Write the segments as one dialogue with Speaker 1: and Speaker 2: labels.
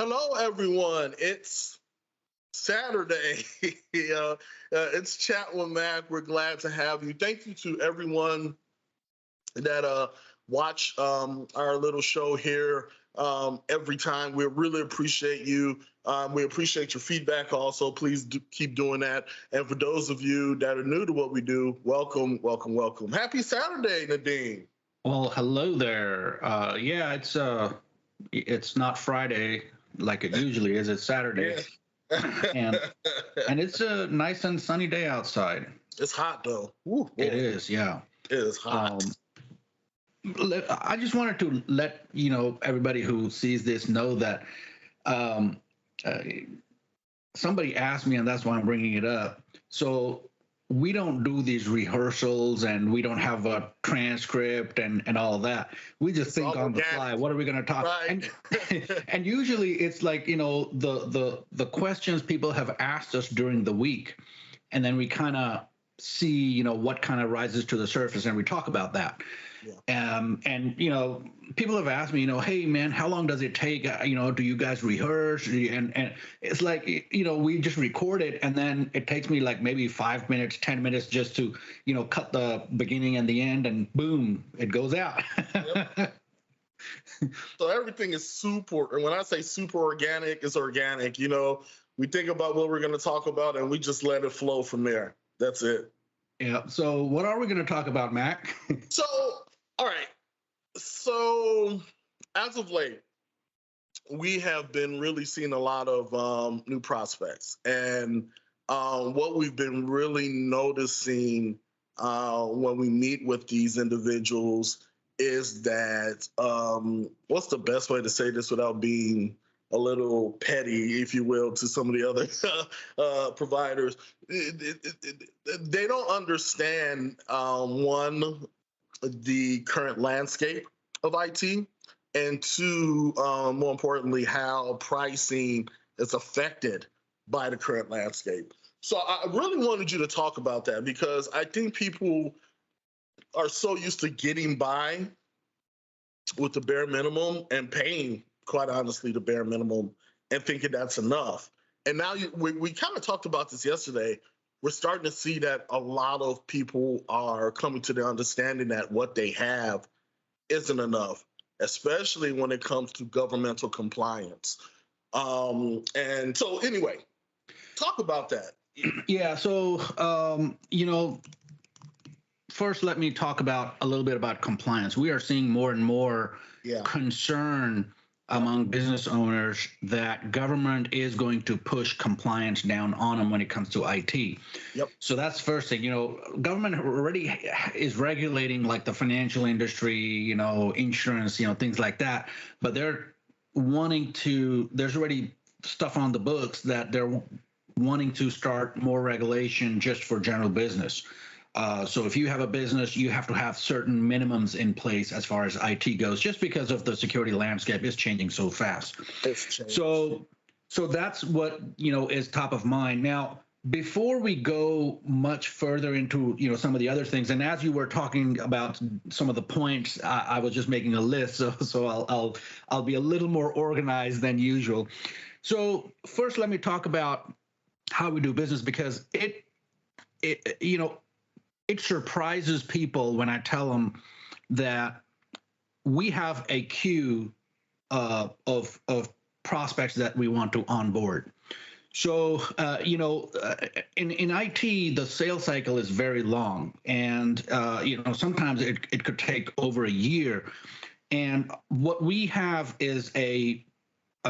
Speaker 1: Hello, everyone. It's Saturday. It's Chat with Mac. We're glad to have you. Thank you to everyone that watch our little show here every time. We really appreciate you. We appreciate your feedback also. Please keep doing that. And for those of you that are new to what we do, welcome, welcome, welcome. Happy Saturday, Nadine.
Speaker 2: Well, hello there. Yeah, it's not Friday like it usually is. It's Saturday,
Speaker 1: Yeah.
Speaker 2: and and it's a nice and sunny day outside.
Speaker 1: It's hot though. Ooh,
Speaker 2: It is, yeah.
Speaker 1: it is hot.
Speaker 2: I just wanted to let everybody who sees this know that um, uh, somebody asked me, and that's why I'm bringing it up. So we don't do these rehearsals, and we don't have a transcript and all of that. We just think on the fly. What are we going to talk?
Speaker 1: Right.
Speaker 2: And usually it's like the questions people have asked us during the week, and then we kind of see what kind of rises to the surface, and we talk about that.
Speaker 1: Yeah.
Speaker 2: And people have asked me, hey man, how long does it take? Do you guys rehearse? And it's like, we just record it, and then it takes me like maybe 5 minutes, 10 minutes just to, cut the beginning and the end, and boom, it goes out.
Speaker 1: Yep. So everything is super, and when I say super organic, it's organic. We think about what we're going to talk about, and we just let it flow from there. That's it.
Speaker 2: Yeah. So what are we going to talk about, Mac?
Speaker 1: So, all right. So, as of late, we have been really seeing a lot of new prospects. And what we've been really noticing when we meet with these individuals is that what's the best way to say this without being a little petty, if you will, to some of the other providers? They don't understand, one, the current landscape of IT, and two, more importantly, how pricing is affected by the current landscape. So I really wanted you to talk about that, because I think people are so used to getting by with the bare minimum and paying, quite honestly, the bare minimum, and thinking that's enough. And now we kind of talked about this yesterday. We're starting to see that a lot of people are coming to the understanding that what they have isn't enough, especially when it comes to governmental compliance. And so anyway, talk about that.
Speaker 2: Yeah. So, first, let me talk about a little bit about compliance. We are seeing more and more concern among business owners that government is going to push compliance down on them when it comes to IT.
Speaker 1: Yep.
Speaker 2: So that's first thing. Government already is regulating like the financial industry, insurance, things like that. But they're wanting to. There's already stuff on the books that they're wanting to start more regulation just for general business. So if you have a business, you have to have certain minimums in place as far as IT goes, just because of the security landscape is changing so fast. So that's what is top of mind. Now, before we go much further into some of the other things, and as you were talking about some of the points, I was just making a list, so I'll be a little more organized than usual. So first, let me talk about how we do business, because it surprises people when I tell them that we have a queue of prospects that we want to onboard. So, in IT, the sales cycle is very long, and sometimes it could take over a year. And what we have is a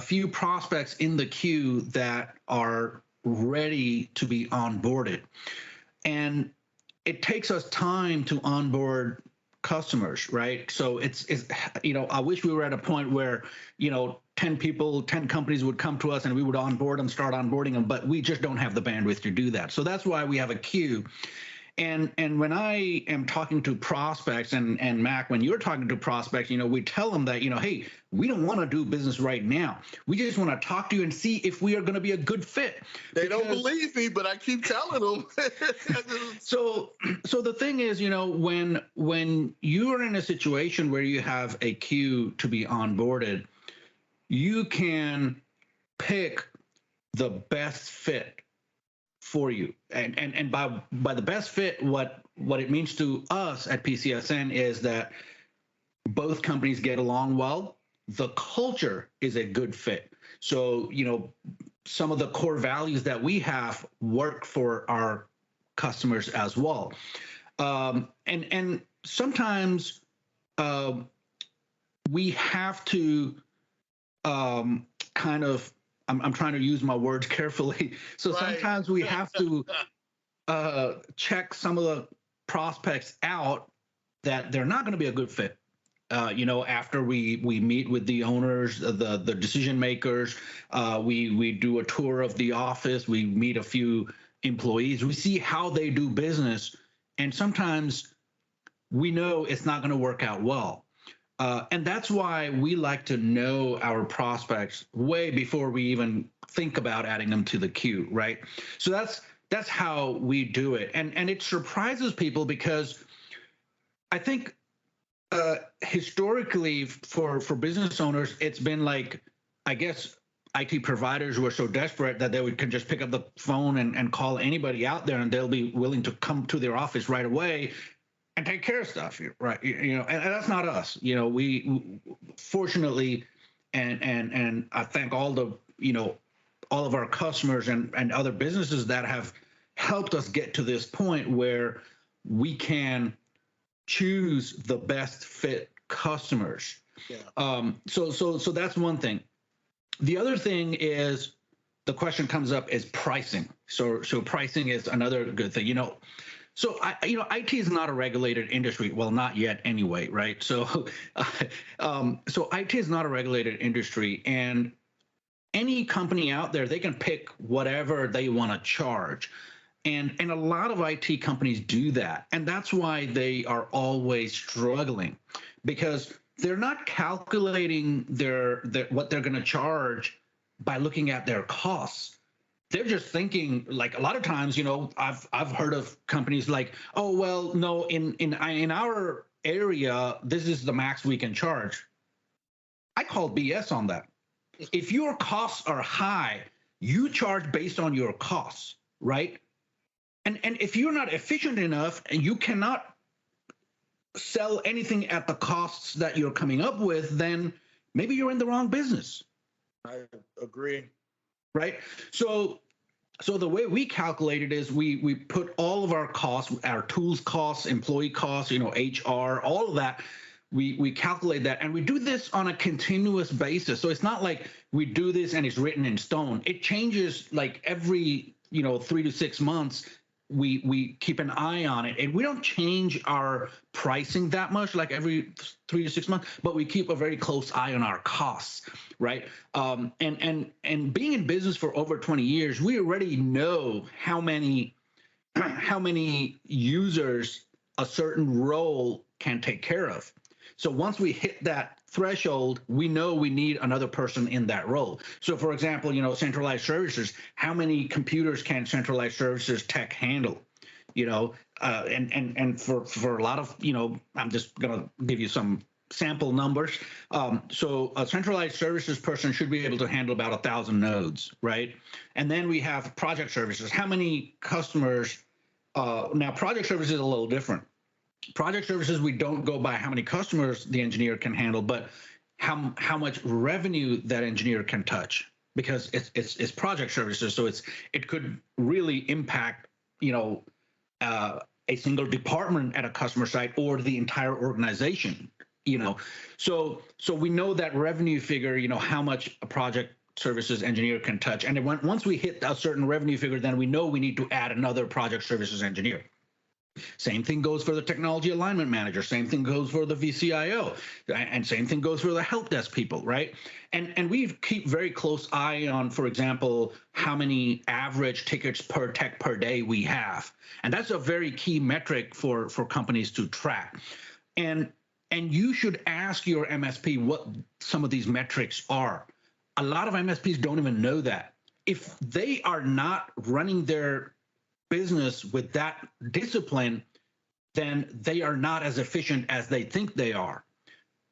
Speaker 2: few prospects in the queue that are ready to be onboarded, and it takes us time to onboard customers, right? So it's I wish we were at a point where 10 people, 10 companies would come to us and we would onboard them, start onboarding them, but we just don't have the bandwidth to do that. So that's why we have a queue. And when I am talking to prospects, and Mac, when you're talking to prospects, we tell them that, hey, we don't want to do business right now. We just want to talk to you and see if we are going to be a good fit.
Speaker 1: They don't believe me, but I keep telling them.
Speaker 2: So the thing is, when you are in a situation where you have a queue to be onboarded, you can pick the best fit for you. And by the best fit, what it means to us at PCSN is that both companies get along well. The culture is a good fit. So, some of the core values that we have work for our customers as well. And sometimes we have to kind of, I'm trying to use my words carefully. So
Speaker 1: Right.
Speaker 2: sometimes we have to check some of the prospects out that they're not going to be a good fit. After we meet with the owners, the decision makers, we do a tour of the office, we meet a few employees, we see how they do business, and sometimes we know it's not going to work out well. And that's why we like to know our prospects way before we even think about adding them to the queue, right? So that's how we do it, and it surprises people because I think historically for business owners, it's been like, I guess IT providers were so desperate that they can just pick up the phone and call anybody out there, and they'll be willing to come to their office right away and take care of stuff, right? And that's not us. We fortunately, and I thank all of our customers and other businesses that have helped us get to this point where we can choose the best fit customers.
Speaker 1: Yeah.
Speaker 2: So that's one thing. The other thing is, the question comes up is pricing. So pricing is another good thing. So IT is not a regulated industry. Well, not yet anyway, right? So so IT is not a regulated industry, and any company out there, they can pick whatever they want to charge. And a lot of IT companies do that. And that's why they are always struggling, because they're not calculating their what they're going to charge by looking at their costs. They're just thinking, like, a lot of times, I've heard of companies like, oh, well, no, in our area, this is the max we can charge. I call BS on that. If your costs are high, you charge based on your costs, right? And if you're not efficient enough and you cannot sell anything at the costs that you're coming up with, then maybe you're in the wrong business.
Speaker 1: I agree.
Speaker 2: Right? So the way we calculate it is we put all of our costs, our tools costs, employee costs, HR, all of that. We calculate that, and we do this on a continuous basis. So it's not like we do this and it's written in stone. It changes like every 3 to 6 months. We keep an eye on it, and we don't change our pricing that much, like every 3 to 6 months, but we keep a very close eye on our costs, right? And being in business for over 20 years, we already know how many users a certain role can take care of. So once we hit that threshold, we know we need another person in that role. So for example, centralized services, how many computers can centralized services tech handle? And for a lot of, I'm just going to give you some sample numbers. So a centralized services person should be able to handle about 1,000 nodes, right? And then we have project services. How many customers? Now project services is a little different. Project services, we don't go by how many customers the engineer can handle, but how much revenue that engineer can touch, because it's project services, so it could really impact a single department at a customer site or the entire organization. So we know that revenue figure, how much a project services engineer can touch, and once we hit a certain revenue figure, then we know we need to add another project services engineer. Same thing goes for the technology alignment manager. Same thing goes for the VCIO, and same thing goes for the help desk people, right? And we keep very close eye on, for example, how many average tickets per tech per day we have, and that's a very key metric for companies to track. And you should ask your MSP what some of these metrics are. A lot of MSPs don't even know that. If they are not running their business with that discipline, then they are not as efficient as they think they are.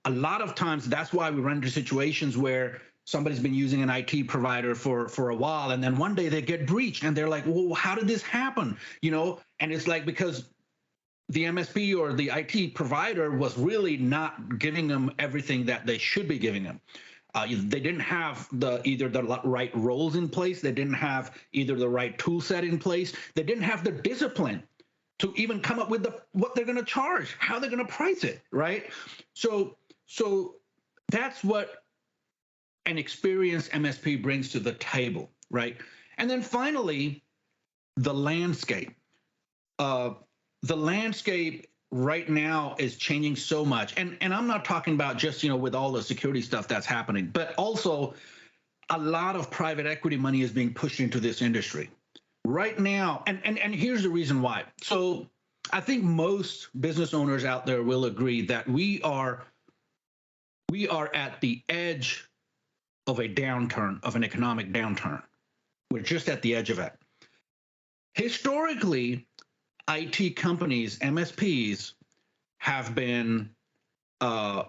Speaker 2: A lot of times, that's why we run into situations where somebody's been using an IT provider for a while, and then one day they get breached, and they're like, well, how did this happen? And it's like, because the MSP or the IT provider was really not giving them everything that they should be giving them. They didn't have either the right roles in place. They didn't have either the right tool set in place. They didn't have the discipline to even come up with what they're going to charge, how they're going to price it, right? So that's what an experienced MSP brings to the table, right? And then finally, the landscape. The landscape right now is changing so much, and I'm not talking about just with all the security stuff that's happening, but also a lot of private equity money is being pushed into this industry right now, and here's the reason why. So I think most business owners out there will agree that we are at the edge of a downturn, of an economic downturn. We're just at the edge of it. Historically, IT companies, MSPs, have been, I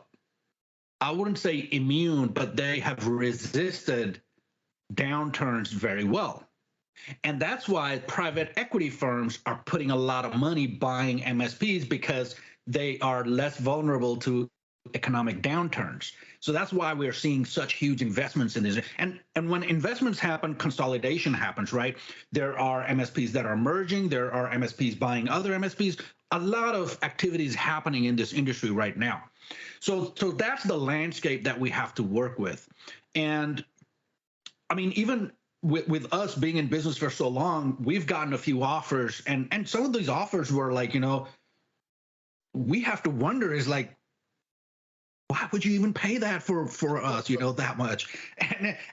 Speaker 2: wouldn't say immune, but they have resisted downturns very well. And that's why private equity firms are putting a lot of money buying MSPs, because they are less vulnerable to economic downturns. So that's why we're seeing such huge investments in this. And when investments happen, consolidation happens, right? There are MSPs that are merging. There are MSPs buying other MSPs. A lot of activities happening in this industry right now. So that's the landscape that we have to work with. And I mean, even with us being in business for so long, we've gotten a few offers, and some of these offers were like, we have to wonder, is like, why would you even pay that for us, that much?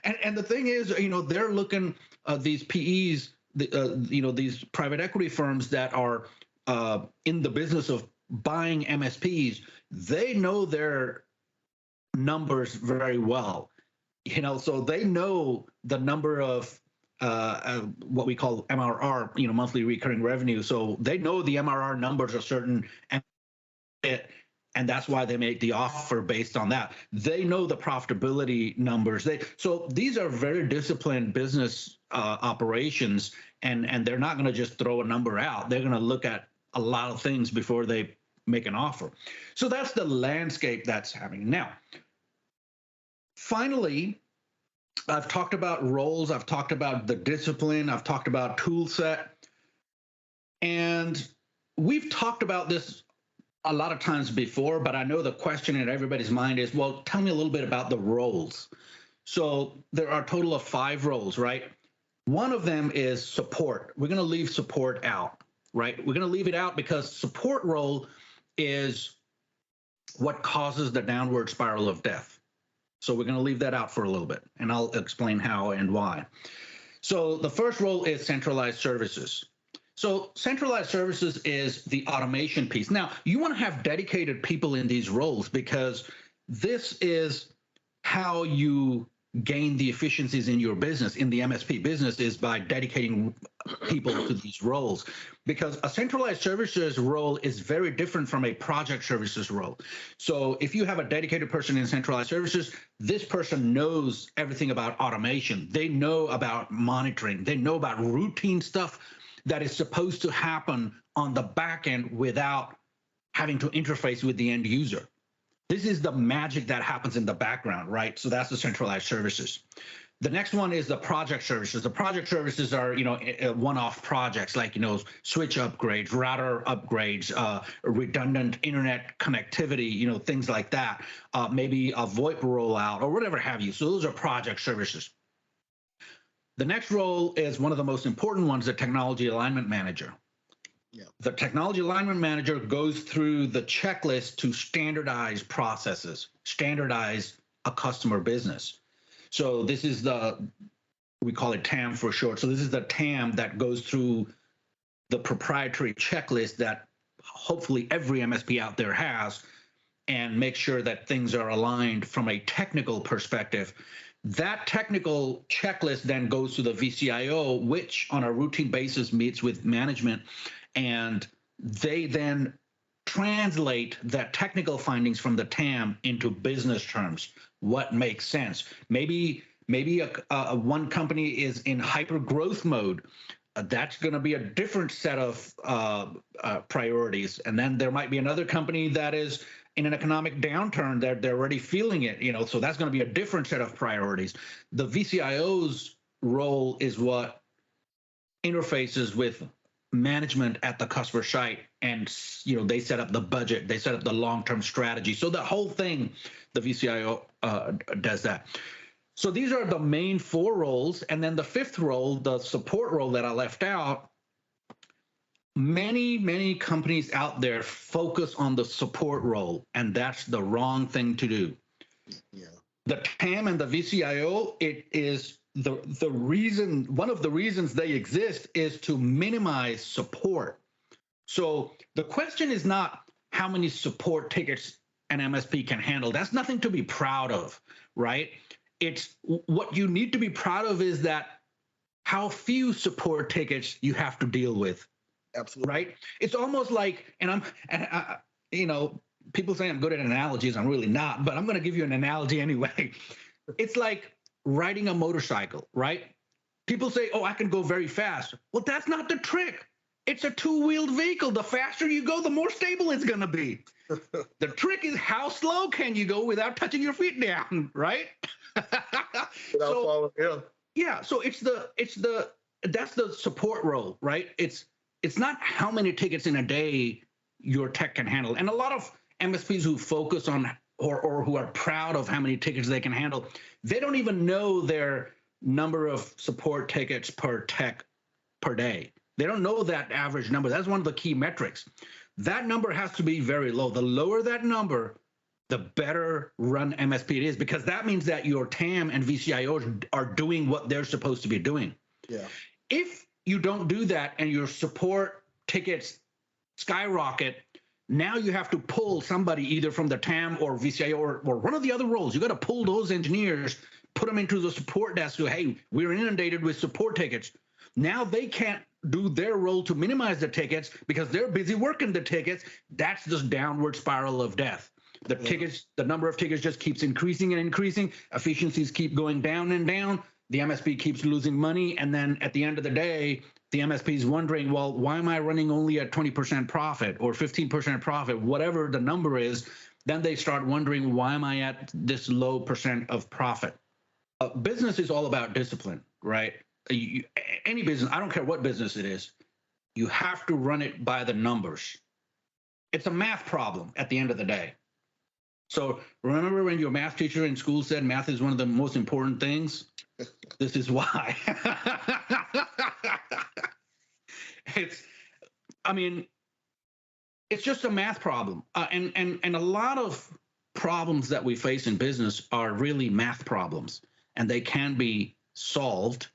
Speaker 2: And the thing is, they're looking, these PEs, these private equity firms that are in the business of buying MSPs, they know their numbers very well, so they know the number of what we call MRR, monthly recurring revenue. So they know the MRR numbers are certain, and that's why they make the offer based on that. They know the profitability numbers. So these are very disciplined business operations, and they're not going to just throw a number out. They're going to look at a lot of things before they make an offer. So that's the landscape that's happening now. Finally, I've talked about roles. I've talked about the discipline. I've talked about tool set, and we've talked about this a lot of times before, but I know the question in everybody's mind is, well, tell me a little bit about the roles. So there are a total of 5 roles, right? One of them is support. We're going to leave support out, right? We're going to leave it out because support role is what causes the downward spiral of death. So we're going to leave that out for a little bit, and I'll explain how and why. So the first role is centralized services. So centralized services is the automation piece. Now, you want to have dedicated people in these roles, because this is how you gain the efficiencies in your business, in the MSP business, is by dedicating people to these roles. Because a centralized services role is very different from a project services role. So if you have a dedicated person in centralized services, this person knows everything about automation. They know about monitoring. They know about routine stuff that is supposed to happen on the back end without having to interface with the end user. This is the magic that happens in the background, right? So that's the centralized services. The next one is the project services. The project services are, one-off projects like, switch upgrades, router upgrades, redundant internet connectivity, things like that, maybe a VoIP rollout or whatever have you. So those are project services. The next role is one of the most important ones, the technology alignment manager. Yeah. The technology alignment manager goes through the checklist to standardize processes, standardize a customer business. So this is we call it TAM for short. So this is the TAM that goes through the proprietary checklist that hopefully every MSP out there has, and make sure that things are aligned from a technical perspective. That technical checklist then goes to the VCIO, which on a routine basis meets with management, and they then translate that technical findings from the TAM into business terms. What makes sense? Maybe one company is in hyper growth mode. That's going to be a different set of priorities, and then there might be another company that is in an economic downturn. They're already feeling it, so that's going to be a different set of priorities. The VCIO's role is what interfaces with management at the customer site, and they set up the budget, they set up the long-term strategy. So the whole thing, the VCIO does that. So these are the main 4 roles, and then the 5th role, the support role that I left out. Many companies out there focus on the support role, and that's the wrong thing to do.
Speaker 1: Yeah.
Speaker 2: The TAM and the VCIO, it is the reason, one of the reasons they exist is to minimize support. So the question is not how many support tickets an MSP can handle. That's nothing to be proud of, right? It's what you need to be proud of is that how few support tickets you have to deal with.
Speaker 1: Absolutely.
Speaker 2: Right? It's almost like, people say I'm good at analogies. I'm really not, but I'm going to give you an analogy anyway. It's like riding a motorcycle, right? People say, oh, I can go very fast. Well, that's not the trick. It's a 2-wheeled vehicle. The faster you go, the more stable it's going to be. The trick is how slow can you go without touching your feet down, right?
Speaker 1: Without falling, yeah.
Speaker 2: Yeah, so that's the support role, right? It's not how many tickets in a day your tech can handle. And a lot of MSPs who focus on or who are proud of how many tickets they can handle, they don't even know their number of support tickets per tech per day. They don't know that average number. That's one of the key metrics. That number has to be very low. The lower that number, the better run MSP it is, because that means that your TAM and VCIOs are doing what they're supposed to be doing.
Speaker 1: Yeah.
Speaker 2: If you don't do that and your support tickets skyrocket, now you have to pull somebody either from the TAM or VCIO or one of the other roles. You got to pull those engineers, put them into the support desk. So, hey, we're inundated with support tickets. Now they can't do their role to minimize the tickets because they're busy working the tickets. That's this downward spiral of death. The tickets, the number of tickets just keeps increasing and increasing. Efficiencies keep going down and down. The MSP keeps losing money. And then at the end of the day, the MSP is wondering, well, why am I running only at 20% profit or 15% profit, whatever the number is? Then they start wondering, why am I at this low percent of profit? Business is all about discipline, right? Any business, I don't care what business it is, you have to run it by the numbers. It's a math problem at the end of the day. So remember when your math teacher in school said math is one of the most important things? This is why. It's just a math problem. And a lot of problems that we face in business are really math problems, and they can be solved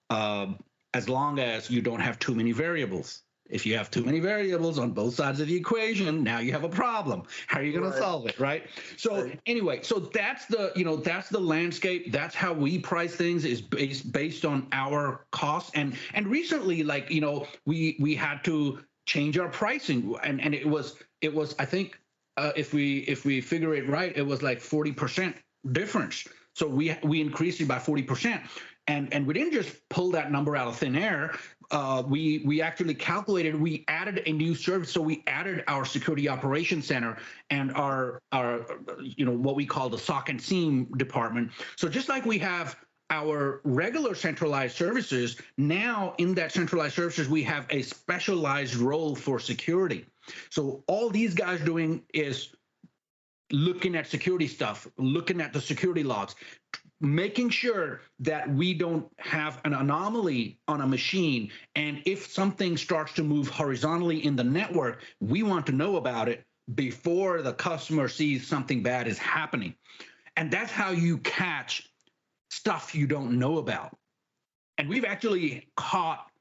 Speaker 2: as long as you don't have too many variables. If you have too many variables on both sides of the equation, now you have a problem. How are you going to solve it, right? So anyway, so that's the landscape. That's how we price things, is based on our costs. And recently, we had to change our pricing, and it was I think if we figure it right, it was like 40% difference. So we increased it by 40%. And we didn't just pull that number out of thin air. We actually calculated, we added a new service. So we added our security operations center and our what we call the SOC and SIEM department. So just like we have our regular centralized services, now in that centralized services, we have a specialized role for security. So all these guys doing is looking at security stuff, looking at the security logs, making sure that we don't have an anomaly on a machine. And if something starts to move horizontally in the network, we want to know about it before the customer sees something bad is happening. And that's how you catch stuff you don't know about. And we've actually caught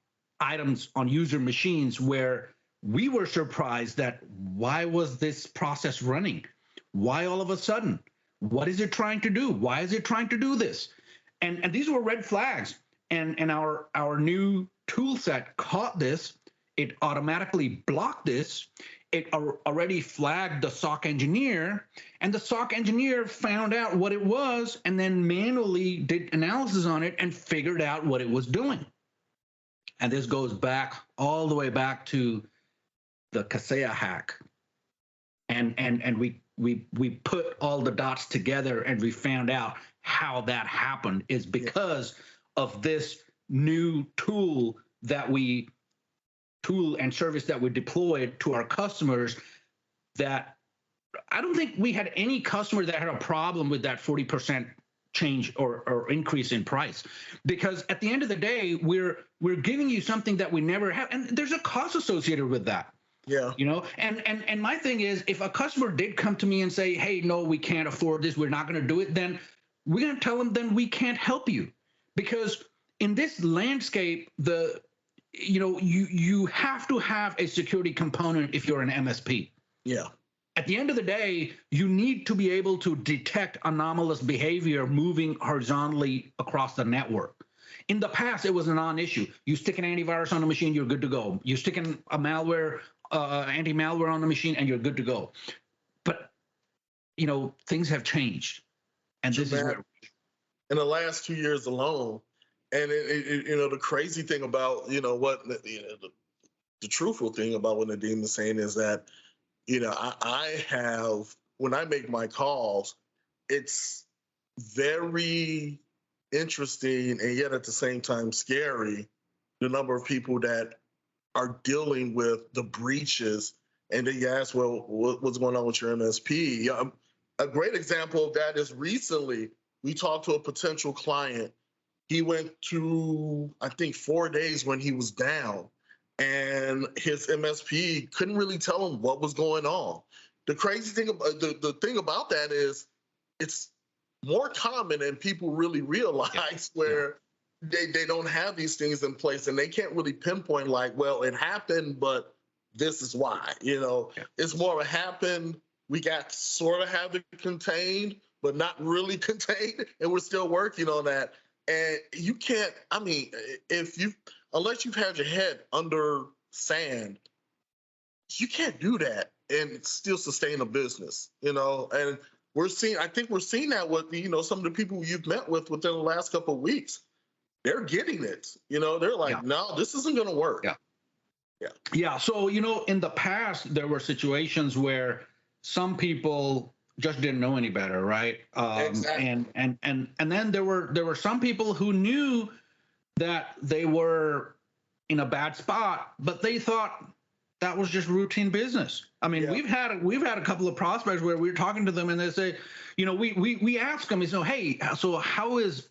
Speaker 2: items on user machines where we were surprised that why was this process running? Why all of a sudden? What is it trying to do? Why is it trying to do this? And these were red flags. And our new tool set caught this. It automatically blocked this. it already flagged the SOC engineer, and the SOC engineer found out what it was and then manually did analysis on it and figured out what it was doing. And this goes back all the way back to the Kaseya hack. And we put all the dots together and we found out how that happened is because of this new tool and service that we deployed to our customers. That I don't think we had any customer that had a problem with that 40% change or increase in price, because at the end of the day, we're giving you something that we never have, and there's a cost associated with that.
Speaker 1: Yeah.
Speaker 2: You know, and my thing is, if a customer did come to me and say, hey, no, we can't afford this, we're not going to do it, then we're going to tell them then we can't help you, because in this landscape, you have to have a security component if you're an MSP.
Speaker 1: Yeah.
Speaker 2: At the end of the day, you need to be able to detect anomalous behavior moving horizontally across the network. In the past, it was a non-issue. You stick an antivirus on the machine, you're good to go. You stick a malware, anti-malware on the machine, and you're good to go. But, things have changed. And this is where...
Speaker 1: In the last 2 years alone, and the crazy thing about, the truthful thing about what Nadeem is saying is that, I have, when I make my calls, it's very interesting and yet at the same time scary, the number of people that are dealing with the breaches. And then you ask, well, what's going on with your MSP? A great example of that is recently we talked to a potential client. He went to, I think, 4 days when he was down, and his MSP couldn't really tell him what was going on. The crazy thing about the thing about that is it's more common than people really realize, where they don't have these things in place and they can't really pinpoint like, well, it happened, but this is why. It's more of a happened. We got sort of have it contained, but not really contained, and we're still working on that. And you can't, unless you've had your head under sand, you can't do that and still sustain a business, and I think we're seeing that with, some of the people you've met with within the last couple of weeks. They're getting it, they're like, no, this isn't going to work.
Speaker 2: Yeah. So, in the past, there were situations where some people just didn't know any better, right?
Speaker 1: Exactly.
Speaker 2: And then there were some people who knew that they were in a bad spot, but they thought that was just routine business. I mean, we've had a couple of prospects where we're talking to them and they say, we ask them, hey, so how is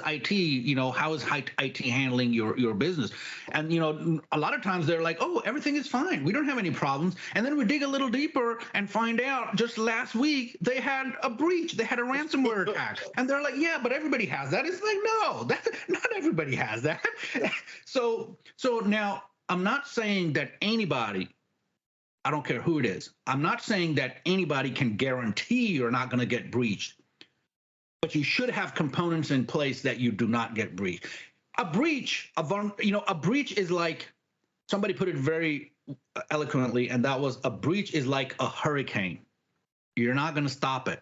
Speaker 2: IT, how is IT handling your business? And, a lot of times they're like, oh, everything is fine. We don't have any problems. And then we dig a little deeper and find out just last week they had a breach. They had a ransomware attack. And they're like, yeah, but everybody has that. It's like, no, not everybody has that. So now I'm not saying that anybody, I don't care who it is, I'm not saying that anybody can guarantee you're not going to get breached. But you should have components in place that you do not get breached. A breach is like, somebody put it very eloquently, and that was, a breach is like a hurricane. You're not going to stop it,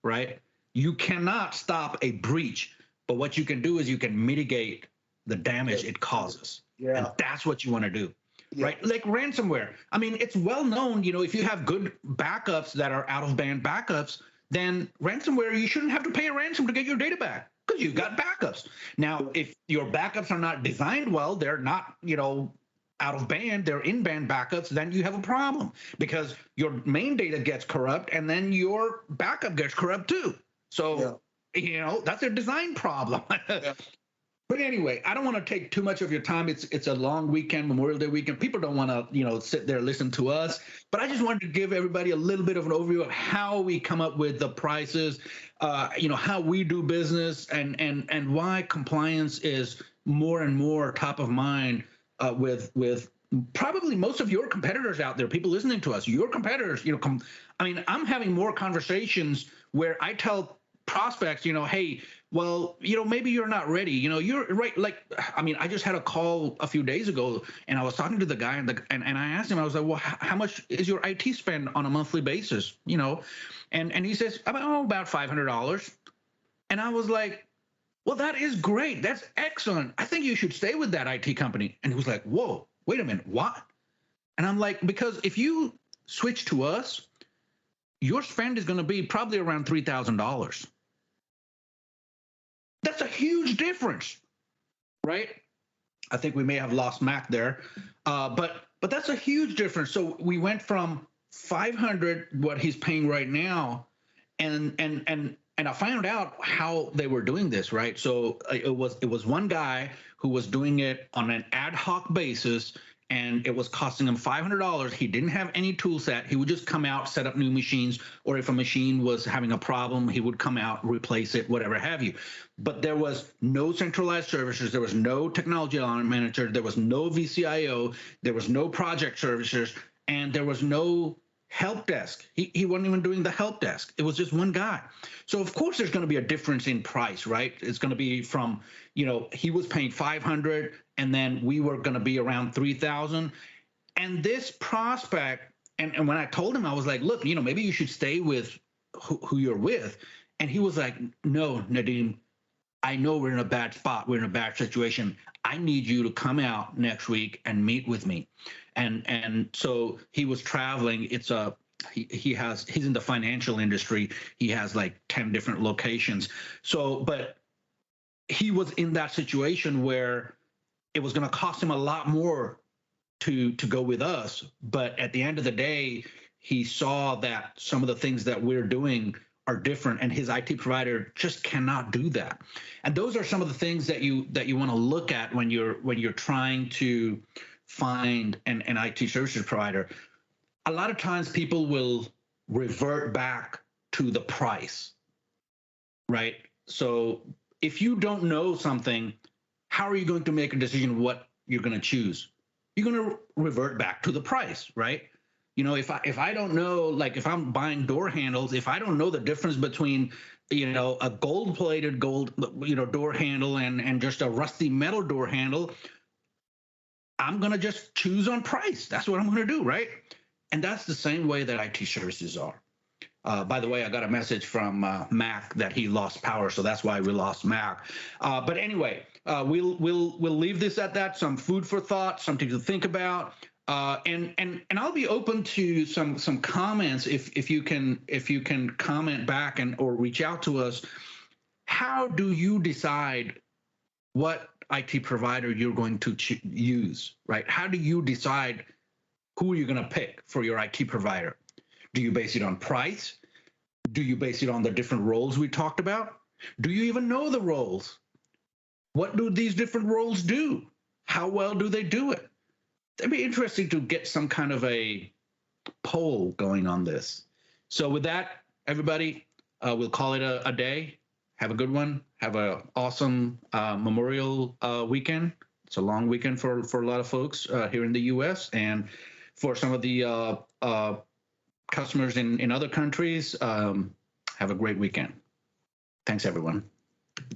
Speaker 2: right? You cannot stop a breach, but what you can do is you can mitigate the damage it causes.
Speaker 1: Yeah.
Speaker 2: And that's what you want to do. Right? Like ransomware. I mean, it's well known, if you have good backups that are out of band backups, then ransomware, you shouldn't have to pay a ransom to get your data back because you've got backups. Now, if your backups are not designed well, they're not, out of band, they're in band backups, then you have a problem because your main data gets corrupt and then your backup gets corrupt too. So, that's a design problem. But anyway, I don't want to take too much of your time. It's a long weekend, Memorial Day weekend. People don't want to, sit there and listen to us. But I just wanted to give everybody a little bit of an overview of how we come up with the prices, how we do business, and why compliance is more and more top of mind with probably most of your competitors out there, people listening to us. Your competitors, I'm having more conversations where I tell prospects, hey, well, maybe you're not ready. You're right. Like, I mean, I just had a call a few days ago, and I was talking to the guy, and I asked him, I was like, well, how much is your IT spend on a monthly basis? And he says, about $500. And I was like, well, that is great. That's excellent. I think you should stay with that IT company. And he was like, whoa, wait a minute, what? And I'm like, because if you switch to us, your spend is going to be probably around $3,000. That's a huge difference, right? I think we may have lost Mac there, but that's a huge difference. So we went from 500, what he's paying right now, and I found out how they were doing this, right? So it was one guy who was doing it on an ad hoc basis, and it was costing him $500. He didn't have any tool set. He would just come out, set up new machines, or if a machine was having a problem, he would come out, replace it, whatever have you. But there was no centralized services. There was no technology element manager. There was no VCIO. There was no project services, and there was no help desk. He wasn't even doing the help desk. It was just one guy. So of course there's going to be a difference in price, right? It's going to be from, he was paying 500 and then we were going to be around 3,000. And this prospect, and when I told him, I was like, look, maybe you should stay with who you're with. And he was like, no, Nadeem, I know we're in a bad spot. We're in a bad situation. I need you to come out next week and meet with me. And so he was traveling. He's in the financial industry. He has like 10 different locations. So, but he was in that situation where it was going to cost him a lot more to go with us. But at the end of the day, he saw that some of the things that we're doing are different, and his IT provider just cannot do that. And those are some of the things that you want to look at when you're trying to find an IT services provider. A lot of times people will revert back to the price, right? So if you don't know something, how are you going to make a decision what you're going to choose? You're going to revert back to the price, right? If I don't know, like if I'm buying door handles, if I don't know the difference between, a gold-plated door handle and just a rusty metal door handle, I'm going to just choose on price. That's what I'm going to do, right? And that's the same way that IT services are. By the way, I got a message from Mac that he lost power, so that's why we lost Mac. But anyway, we'll leave this at that. Some food for thought, something to think about. And I'll be open to some comments if you can comment back or reach out to us. How do you decide what IT provider you're going to use, right? How do you decide who you're going to pick for your IT provider? Do you base it on price? Do you base it on the different roles we talked about? Do you even know the roles? What do these different roles do? How well do they do it? It'd be interesting to get some kind of a poll going on this. So with that, everybody, we'll call it a day. Have a good one. Have an awesome Memorial weekend. It's a long weekend for a lot of folks here in the U.S. and for some of the customers in other countries. Have a great weekend. Thanks, everyone.